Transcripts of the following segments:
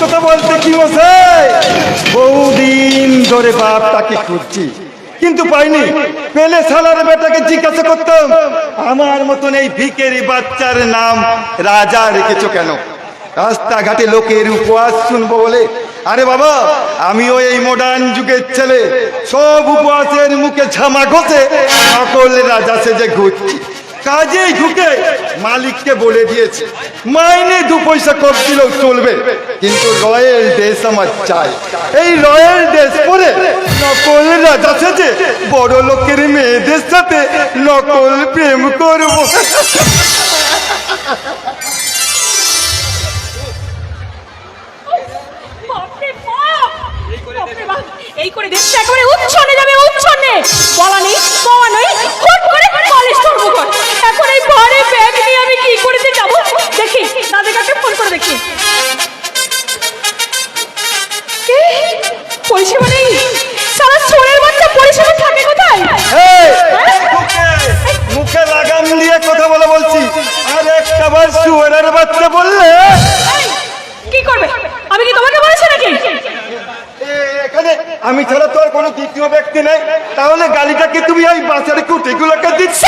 কথা বলতে কি মশাই, বহুদিন ধরে বাপটাকে খুঁজছি কিন্তু পাইনি। পেলে শালার বেটাকে জিজ্ঞাসা করতাম, আমার মতন এই ভিখারি বাচ্চার নাম রাজা রেখেছো কেন? রাস্তাঘাটে লোকের উপহাস শুনবো বলে। আরে বাবা, আমিও এই মডার্ন যুগের ছেলে, সব উপহাসের মুখে ঝামা ঘষে সকল রাজা সেজে ঘুরছি। কাজেই ঢুকে মালিককে বলে দিয়েছে, মাইনে 2 পয়সা কম দিলেও চলবে, কিন্তু রয়্যাল ড্রেস আমার চাই। এই রয়্যাল ড্রেস পরে নকল রাজা সেজে বড় লোকের মেয়েদের সাথে নকল প্রেম করব। এই করে দেশটা একেবারে উচ্ছন্নে যাবে, উচ্ছন্নে। বলা নেই পাওয়া নেই, হুট করে কলেজ সর্বকর। এখন এই ভারী ব্যাগ নিয়ে আমি কি করতে যাব? দেখি দাদাকে একটা ফোন করে দেখি। কি পরিষেবা নেই? সারা ছোড়ের বাচ্চা পরিষেবা থাকে কোথায়? মুখে লাগাম দিয়ে কথা বলে বলছি, আর একটাবার শুয়োরের বাচ্চা বললে কি করবে? আমি কি তোমাকে বলেছি নাকি? এখানে আমি ছাড়া তো আর কোনো দ্বিতীয় ব্যক্তি নেই, তাহলে গালিটাকে তুমি ওই বাচ্চার কুটিগুলোকে দিচ্ছ?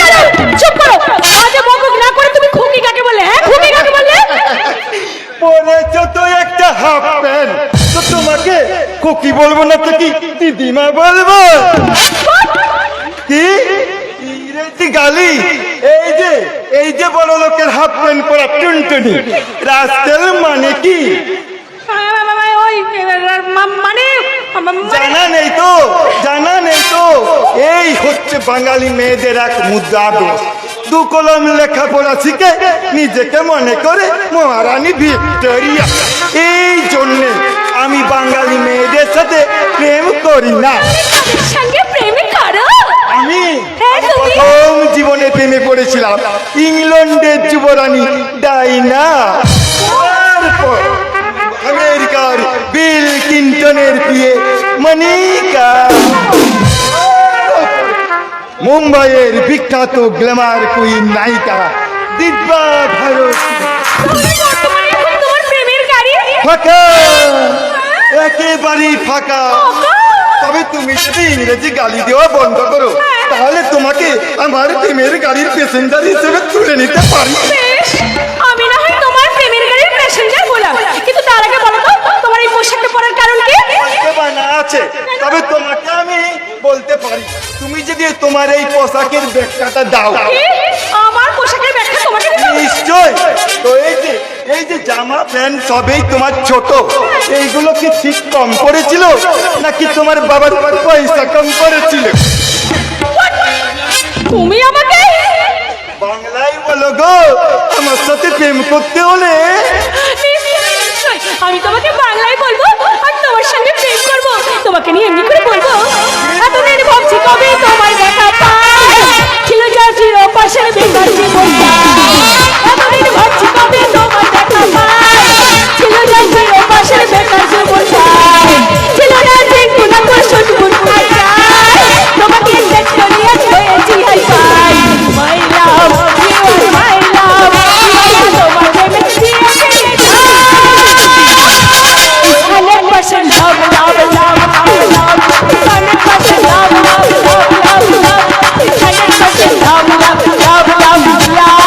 চুপ করো, আজ বকবক না করে তুমি খুকি কাকে বললে? হ্যাঁ, খুকি কাকে বললে? পরেছো তো একটা হাফ প্যান্ট, তো তোমাকে খুকি বলবো না তো কি দিদিমা বলবো? কি ইংরেজি গালি? এই যে বড় লোকের হাফ প্যান্ট পরা টুনটুনি রাস্তেল মানে কি জানা নেই তো? জানা নেই তো? এই হচ্ছে বাঙালি মেয়েদের এক মুদ্রা দোষ। 2 কলম লেখাপড়া শিখে নিজেকে মনে করে মহারানী ভিক্টোরিয়া। এই জন্যে আমি বাঙালি মেয়েদের সাথে প্রেম করি না। আমি প্রথম জীবনে প্রেমে পড়েছিলাম ইংল্যান্ডের যুবরানী ডাইনা, আমেরিকার বিল ক্লিন্টনের বিয়ে মনিকা, মুম্বাইয়ের বিখ্যাত গ্ল্যামার কুইন নায়িকা দিব্যা ভারতী। ফাঁকা, একেবারেই ফাঁকা। তবে তুমি যদি ইংরেজি গালি দেওয়া বন্ধ করো, তাহলে তোমাকে আমার প্রেমের গাড়ির প্যাসেঞ্জার হিসেবে তুলে নিতে পারি। আমি না হয় তোমার প্রেমের গাড়ির প্যাসেঞ্জার হলাম, কিন্তু তার আগে বলো তো তোমার এই পোশাকটা পরার কারণ কি? আছে, তবে তোমাকে আমি বলতে পারি, তুমি যদি তোমার এই পোশাকের ব্যাখ্যাটা দাও। আমার পোশাকের ব্যাখ্যা তোমাকে দিতে হবে? নিশ্চয়। তো এই যে জামা প্যান্ট সবই তোমার ছোট, এইগুলো কি ঠিক কম পড়েছিল নাকি তোমার বাবার পয়সা কম পড়েছিল? তুমি আমাকে বাংলায় বলো গো, আমার সাথে প্রেম করতে হলে আমি তোমাকে বাংলায় বলবো আর তোমার সঙ্গে প্রেম করবো। তোমাকে নিয়ে এমনি করে বলবো, এতদিন ভাবছি কবে তোমার দেখা পাই, ছিল যা চির পাশের বেকার জীবনটা। এতদিন ভাবছি কবে তোমার দেখা পাই, ছিল যা চির পাশের বেকার জীবনটা। ছিল না যে গুণা করছুন গুণা যায়, তোমাকে দেখতে নিয়ে হয়েছি hi fi. My love you are my love, তোমার প্রেমে দিয়েছি 100% love, love, love, love, love. 100% love, love, love, love, love. 100% love, love, love, love, love.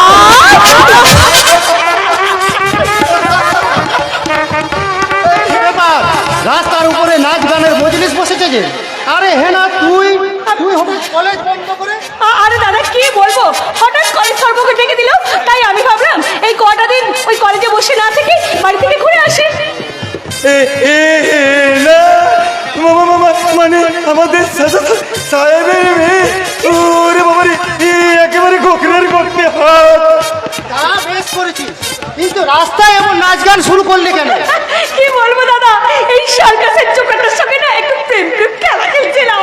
রাস্তার উপরে নাচ গানের মজলিস বসেছে যে। আরে হ্যাঁ না, তুই হঠাৎ কলেজ বন্ধ করে? আরে দাদা কি বলবো, হঠাৎ কলেজ সর্বকে ডেকে দিল, তাই আমি ভাবলাম এই কটা দিন ওই কলেজে বসে না থেকে বাড়ি থেকে ঘুরে আসি। মানে আমাদের সাহেবের মেয়ে, ওরে বাবারে, একেবারে গোখরের করতে হাত। তা বেশ করেছিস, কিন্তু রাস্তায় এমন নাচ গান শুরু করলি কেন? কি বলবো দাদা, এই সার্কাসের চোখটার সঙ্গে না একটু প্রেম প্রেম খেলা খেলছিলাম।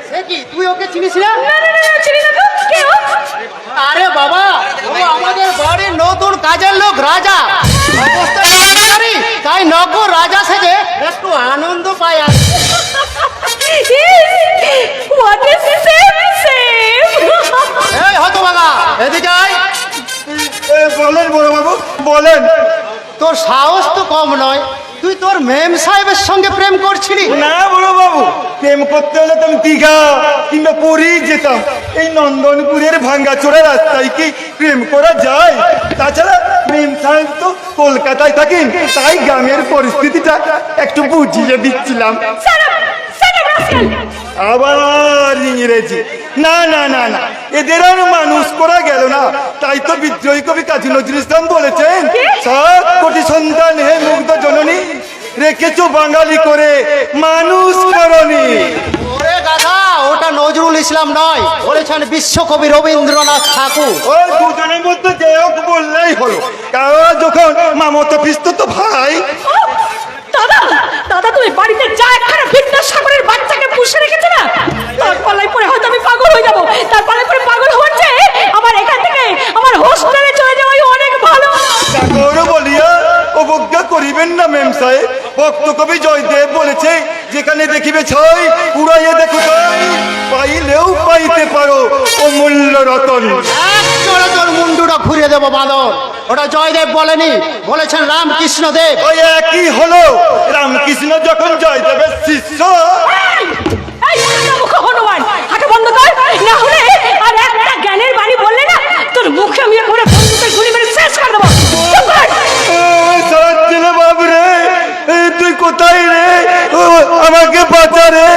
সে কি, তুই ওকে চিনিস না? না না না, চিনি না তো। কে ও? আরে বাবা, ও আমাদের বাড়ির নতুন কাজের লোক রাজা। অবস্থা তাই নগর রাজা সেজে একটু আনন্দ পায়। আর What is same? এই হতভাগা, এদিকে আয়। বলেন বড় বাবু, বলেন। তোর সাহস তো কম নয়, তুই তোর মেম সাহেবের সঙ্গে প্রেম করছিলি? না বড় বাবু, প্রেম করতে হলে তো আমি দীঘা কিংবা পুরী যেতাম। এই নন্দনপুরের ভাঙ্গাচোরা রাস্তায় কি প্রেম করা যায়? তাছাড়া মেম সাহেব তো কলকাতায় থাকেন, তাই গ্রামের পরিস্থিতিটা একটু বুঝিয়ে দিচ্ছিলাম। আবার ইংরেজি, না না না না, এদের আর মানুষ করা গেল না। তাই তো বিদ্রোহী কবি কাজী নজরুল ইসলাম বলেছেন, 7 কোটি সন্তান হে মুগ্ধ জননী, রেখেছো বাঙালি করে মানুষ করনি। ওরে গাধা, ওটা নজরুল ইসলাম নয়, বলেছেন বিশ্বকবি রবীন্দ্রনাথ ঠাকুর। ওই দুজনের মধ্যে যে হোক বললেই হলো, কারণ যখন মামতো পিস্ত তো ভাই। দাদা দাদা, তুমি বাড়িতে যা একখানা বিদ্যাসাগরের বাচ্চাকে পুষে রেখেছো না, তার পাল্লায় পরে হয়তো আমি পাগল হয়ে যাবো। তার পাল্লায় পরে পাগল হওয়ার চেয়ে আমার এখান থেকে আমার হোস্টেলে চলে যাওয়াই অনেক ভালো। চাকর বলিয়া অবজ্ঞা করিবেন না মেম সাহেব। ভক্ত কবি জয়দেব বলেছে, যেখানে দেখিবে ছয় উড়াইয়ে দেখো ছয়, পাইলেও পাইতে পারো অমূল্য রতন। এক চড়ে তোর মুন্ডুটা ঘুরিয়ে দেবো বাঁদর। ওটা জয়দেব বলেনি, বলেছেন রামকৃষ্ণ দেব। ওই একই হলো, রামকৃষ্ণ যখন জয়দেবের শিষ্য। এই মুখ হনুমান, হাঁটা বন্ধ কর, না হলে আর একটা জ্ঞানের বাণী বললে না, তোর মুখে আমি একবারে বন্দুকের গুলি মেরে শেষ করে দেবো। চুপ কর। সারাচ্ছিলে বাবু রে, তুই কোথায় রে? আমাকে বাঁচা রে।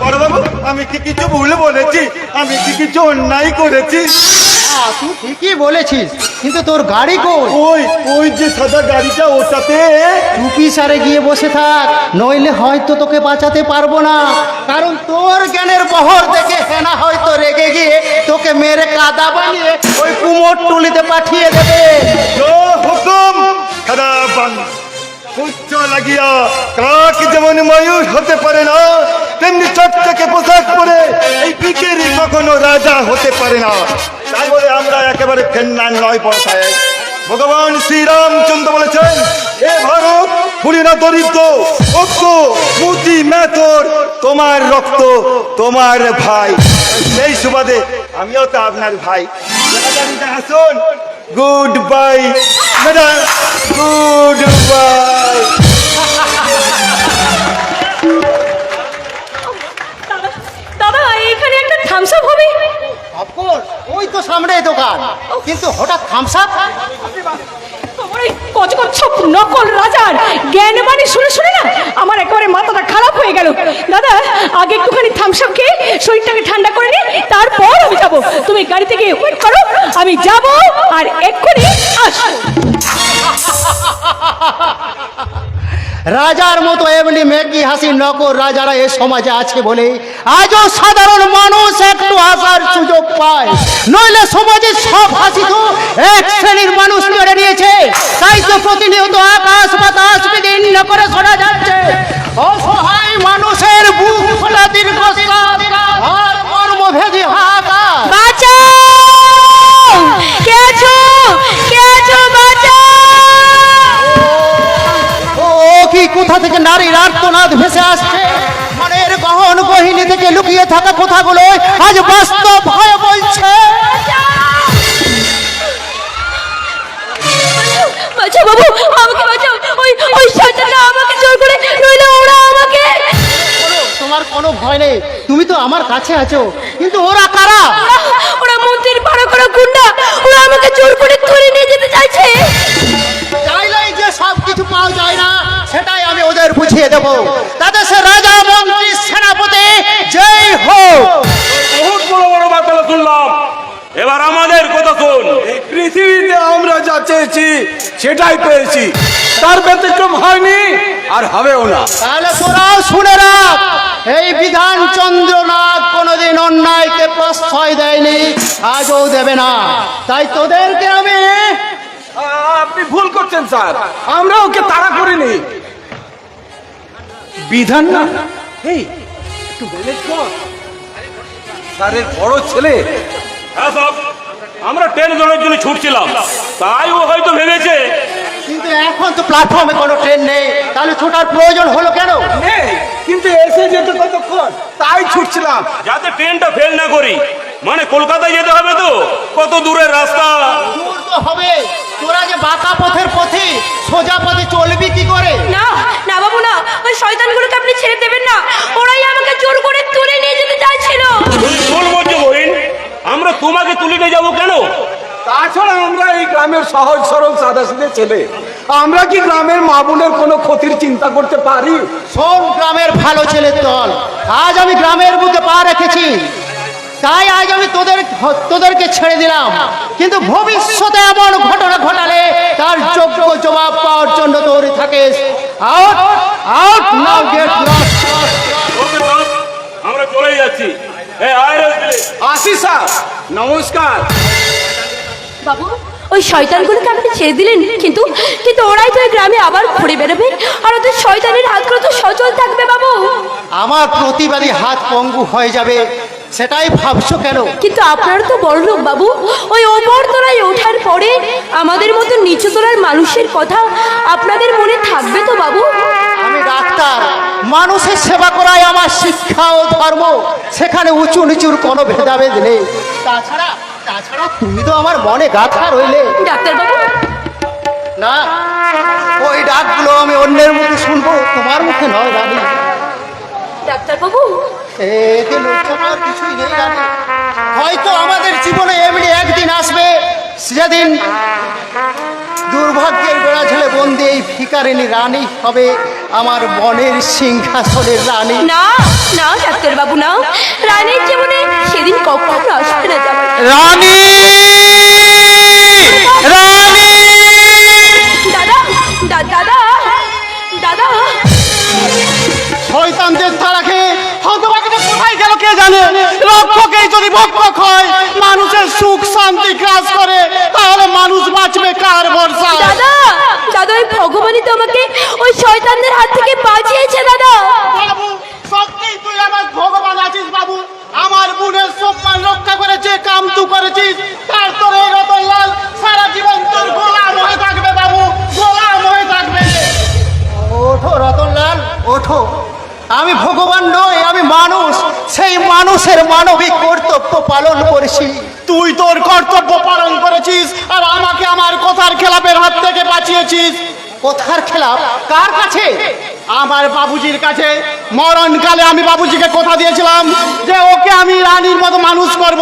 বড়বাবু, আমি কি কিছু ভুল বলেছি? আমি কি কিছু অন্যায় করেছি? তুই ঠিকই বলেছিস, কিন্তু তোর গাড়ি কই? ওই ওই যে সাদা গাড়িটা, ওটাতে। টুপি সারে গিয়ে বসে থাক, নইলে হয়তো তোকে বাঁচাতে পারবো না। কারণ তোর জ্ঞানের বহর দেখে হেনা হয়তো রেগে গিয়ে তোকে মেরে কাদা বানিয়ে ওই কুমোর টুলিতে পাঠিয়ে দেবে। হুকুম খারাপ বান উচ্চ লাগিয়া কাক যেমন ময়ূর হতে পারে না, তেমনি চকচকে পোশাক পরে এই ভিখারি কখনো রাজা হতে পারে না। তাই বলে আমরা একেবারে ফেন্নান নয় পড়ায়। ভগবান শ্রীরামচন্দ্র বলেছেন, এ ভারত ভুলিনা দরিদ্র ঐক্য মুতি মেথর, তোমার রক্ত তোমার ভাই। সেই সুবাদে আমিও তো আপনার ভাই। আসুন, good bye madam, good bye. দাদা, এখানে একটা থামস আপ হবে? অফকোর্স, ওই তো সামনে দোকান, কিন্তু হঠাৎ থামস আপ। তোমার এই কচকচ্ছপ নকল রাজার জ্ঞান বাণী শুনে শুনে না আমার একেবারে মাথাটা খারাপ হয়ে গেল। দাদা, আগে একটুখানি থামস আপ খেয়ে শরীরটাকে ঠান্ডা করে নি, তারপর আমি যাবো। তুমি গাড়ি থেকে ওয়েট করো, আমি যাব আর এক্ষুনি আসবো। রাজার মতো এমনি মেঘি হাসি নকর রাজারা এ সমাজে আছে বলে আজও সাধারণ মানুষ একটু হাসার সুযোগ পায়, নইলে সমাজের সব হাসি তো এক শ্রেণীর মানুষ কেড়ে নিয়েছে। তাই তো প্রতিনিয়ত আকাশ বাতাস বিদীর্ণ করে শোনা যাচ্ছে অসহায় মানুষের বুক ফোলা দীর্ঘশ্বাস আর কর্মভেদী হাহাকার। বাঁচাও! কে আছো? কে আছো? বাঁচাও! ও কি কোথা থেকে নারীর আর্তনাদ ভেসে আসছে? মনের গহন গহিনী থেকে লুকিয়ে থাকা কথাগুলো আজ বাস্তব হয়ে বলছে। বাঁচাও বাবু, আমাকে বাঁচাও। ওই ওই শয়তানরা আমাকে জোর করে, নইলে ওরা আমাকে। তোমার কোনো ভয় নেই, তুমি তো আমার কাছে আছো। কিন্তু ওরা কারা? ওরা মন্ত্রীর পাড়া করা গুন্ডা, ওরা আমাকে জোর করে তুলে নিয়ে যেতে চাইছে। চাইলেই যে সব কিছু পাওয়া যায় না, সেটাই আমি ওদের বুঝিয়ে দেব। তাদের সে রাজা মন্ত্রী সেনাপতি জয় হোক। বহুত বড় বড় বার্তা শুনলাম, এবার আমাদের কথা শোন। এই পৃথিবীতে আমরা যা চেয়েছি সেটাই পেয়েছি, তার ব্যতিক্রম হয়নি আর হবেও না। তাহলে তোরাও শুনে রাখ, এই বিধান চন্দ্রনাথ কোনোদিন অন্যায়কে প্রশ্রয় দেয়নি, আজও দেবে না। তাই তোদেরকে আমি আপনি ভুল করছেন স্যার, আমরা ওকে তাড়া করিনি। বিধান না, এই একটু ম্যানেজ কর। স্যারের বড় ছেলে। হ্যাঁ সব, আমরা 10 জনের জন্য ছুটছিলাম, তাই ও হয়তো ভেবেছে। কিন্তু এখন তো প্ল্যাটফর্মে কোনো ট্রেন নেই, তাহলে ছোটার প্রয়োজন হলো কেন? নেই, কিন্তু এসে যেতে কতক্ষণ, তাই ছুটছিলাম। যাতে ট্রেনটা ফেল না করি, মানে কলকাতায় যেতে হবে তো? কত দূরের রাস্তা। দূর তো হবে, তোরা যে বাঁকা পথের পথে সোজা পথে চলবি কি করে? না না বাবু না, ওই শয়তানগুলোকে আপনি ছেড়ে দেবেন না, ওরাই আমাকে জোর করে তুলে নিয়ে যেতে চাইছিল। তুমি ভুল বলছো বহিন, আমরা তোমাকে তুলে নিয়ে যাবো কেন? তাছাড়া আমরা এই গ্রামের সহজ সরল সাদাসিধে ছেলে, আমরা কি গ্রামের মা বোনের কোনো ক্ষতির চিন্তা করতে পারি? শোন গ্রামের ভালো ছেলের দল, আজ আমি গ্রামের বুকে পা রেখেছি, তাই আজ আমি তোদেরকে ছেড়ে দিলাম, কিন্তু ভবিষ্যতে এমন ঘটনা ঘটালে তার যোগ্য জবাব পাওয়ার জন্য তৈরি থাকিস। Out out now get lost. Okay বাপ, আমরা চলেই যাচ্ছি। আসি স্যার, নমস্কার। বাবু ওই শয়তানগুলোকে আপনি ছেড়ে দিলেন, কিন্তু কিন্তু ওরাই তো এই গ্রামে আবার ঘুরে বেরোবে, আর ওদের শয়তানের হাতগুলো তো সচল থাকবে বাবু। আমার প্রতিবাদী হাত পঙ্গু হয়ে যাবে, সেটাই ভাবছো কেন? কিন্তু আপনারা তো বড় লোক বাবু, ওই ওপর তলায় ওঠার পরে আমাদের মতো নিচু তলার মানুষের কথা আপনাদের মনে থাকবে তো বাবু? আমি ডাক্তার, মানুষের সেবা করাই আমার শিক্ষা ও ধর্ম, সেখানে উঁচু নিচুর কোনো ভেদাভেদ নেই। তাছাড়া তাছাড়া তুমি তো আমার মনে গাঁথা রইলে। ডাক্তার বাবু না, ওই ডাকগুলো আমি অন্যের মুখে শুনবো, তোমার মুখে নয় রানী। ডাক্তার বাবু এতে লজ্জা পাওয়ার কিছুই নেই রানী। হয়তো আমাদের জীবনে এমনি একদিন আসবে, যেদিন দুর্ভাগ্যের বেড়া ঝেলে বন্দি এই ভিখারিনী রানী হবে আমার মনের সিংহাসনের রানী। না না ডাক্তার বাবু না, রানীর জীবনে সেদিন কখনো আসবে না যাবে। রানী রানী দাদা দাদা দাদা শয়তানদের তাড়া খেয়ে হতভাগীটা কোথায় গেল কে জানে। রক্ষকেই যদি ভক্ষক হয়, মানুষের সুখ শান্তি গ্রাস করে, তাহলে মানুষ বাঁচবে কার ভরসা? দাদা দাদা ওই ভগবানই তো আমাকে ওই শয়তানদের হাত থেকে বাঁচিয়েছে দাদা। বাবু সত্যিই তুই আমার ভগবান আছিস বাবু, আমার বোনের সম্মান রক্ষা করে যে কাম তুই করেছিস, তার তোর এই রতনলাল সারা জীবন তোর গোলাম হয়ে থাকবে বাবু, গোলাম হয়ে থাকবে। ওঠো রতনলাল ওঠো, আমি ভগবান নই, আমি মানুষ, সেই মানুষের মানবিক কর্তব্য পালন করেছি। তুই তোর কর্তব্য পালন করেছিস আর আমাকে আমার কথার খেলাপের হাত থেকে বাঁচিয়েছিস। কথার খেলাপ কার কাছে? আমার বাবুজির কাছে। মরণকালে আমি বাবুজিকে কথা দিয়েছিলাম যে ওকে আমি রানীর মতো মানুষ করব,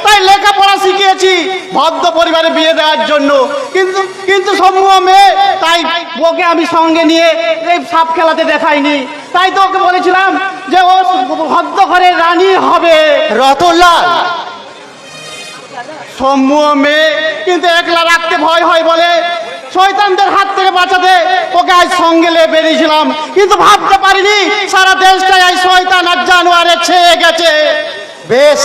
তাই লেখাপড়া শিখিয়েছি ভদ্র পরিবারে বিয়ে দেওয়ার জন্য। কিন্তু কিন্তু সমূহ মেয়ে, তাই ওকে আমি সঙ্গে নিয়ে এই সাপ খেলাতে দেখাইনি, তাই তো ওকে বলেছিলাম যে ও ভদ্র ঘরের রানী হবে। রতনলাল সমূহ মেয়ে, কিন্তু একলা রাখতে ভয় হয় বলে শয়তানদের হাত থেকে বাঁচাতে ওকে আজ সঙ্গে নিয়ে বেরিয়েছিলাম, কিন্তু ভাবতে পারিনি সারা দেশটাই আজ শয়তান আর জানোয়ারে ছেয়ে গেছে। বেশ,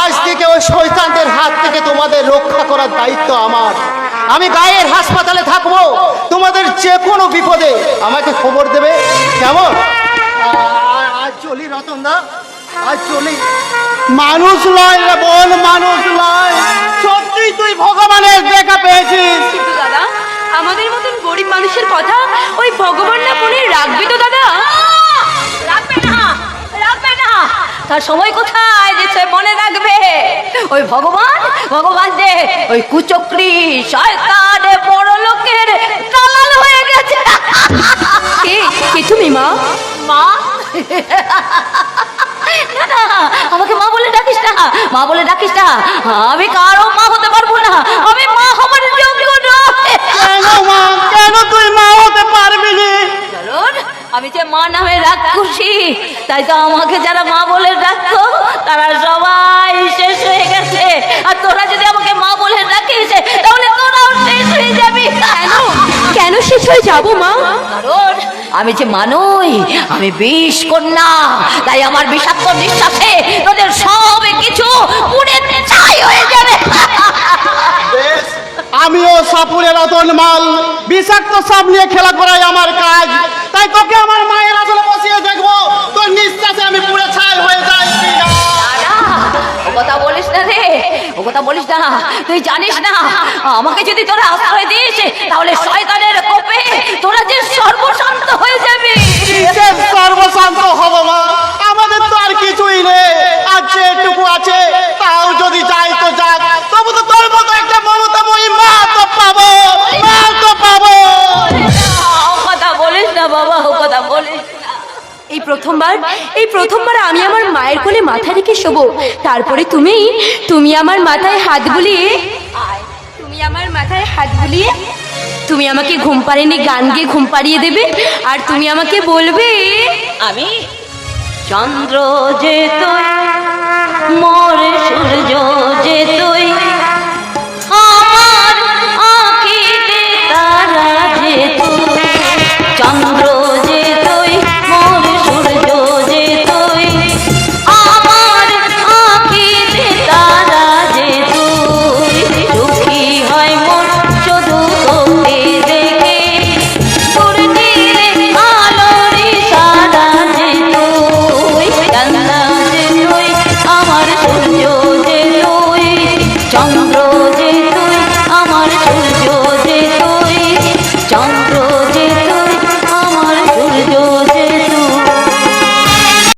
আজ থেকে ওই শয়তানদের হাত থেকে তোমাদের রক্ষা করার দায়িত্ব আমার। আমি গায়ের হাসপাতালে থাকবো, তোমাদের যে কোনো বিপদে আমাকে খবর দেবে, কেমন? আজ চলি রতনদা, আজ চলি। মানুষ নয় রে বোন, মানুষ নয়, সত্যি তুই ভগবানের দেখা পেয়েছিস। কিন্তু দাদা আমাদের মতন গরিব মানুষের কথা ওই ভগবান না মনে রাখবে তো দাদা? রাখবে না, রাখবে না, তার সময় কোথায় যে সে মনে রাখবে? ওই ভগবান ভগবান যে ওই কুচক্রী শয়তান বড় লোকের দালাল হয়ে গেছে। কে তুমি মা? মা না না, আমাকে মা বলে ডাকিস না, মা বলে ডাকিস না, আমি কারো মা হতে পারবো না, আমি মা হবার যোগ্য নই। কেন মা, কেন তুই মা হতে পারবি না? কারণ আমি যে মা নামে রাক্ষসী, তাই তো আমাকে যারা মা বলে ডাকতো তারা সবাই শেষ হয়ে গেছে, আর তোরা যদি আমাকে মা বলে ডাকিস তাহলে তোরাও শেষ হয়ে যাবি। কেন কেন শেষ হয়ে যাবো মা? কারণ আমি যে মানুষ, আমি বিষ কন্যা, তাই আমার বিষাক্ত নিঃশ্বাসে তোদের সব কিছু পুড়ে ছাই হয়ে যাবে। বেশ, আমিও সাপুরের রতন মাল, বিষাক্ত সাপ নিয়ে খেলা করাই আমার কাজ, তাই তোকে আমার মায়ের আসলে বসিয়ে দেখবো তোর নিঃশ্বাসে আমি পুরো ছাই হয়ে যাই। ও কথা বলিস না রে, ও কথা বলিস না, তুই জানিস না আমাকে যদি তোরা আশ্রয় দিস তাহলে শয়তানের কোপে তোরা যে সর্বশান্ত হয়ে যাবি। সর্বশান্ত হব মা, আমাদের তো আর কিছুই নেই, আর যেটুকু আছে তাও যদি যাই তো যাক, তবু তো তোর মতো একটা মমতাময়ী মা তো পাবো, মা তো পাবো। ও কথা বলিস না বাবা, ও কথা বলিস না। এই প্রথমবার আমি আমার মায়ের কোলে মাথা রেখে শোবো, তারপরে তুমি আমার মাথায় হাত বুলিয়ে তুমি আমাকে ঘুম পাড়িয়ে গান গেয়ে ঘুম পাড়িয়ে দেবে, আর তুমি আমাকে বলবে, আমি চন্দ্র যে তোর, মোর সূর্য যে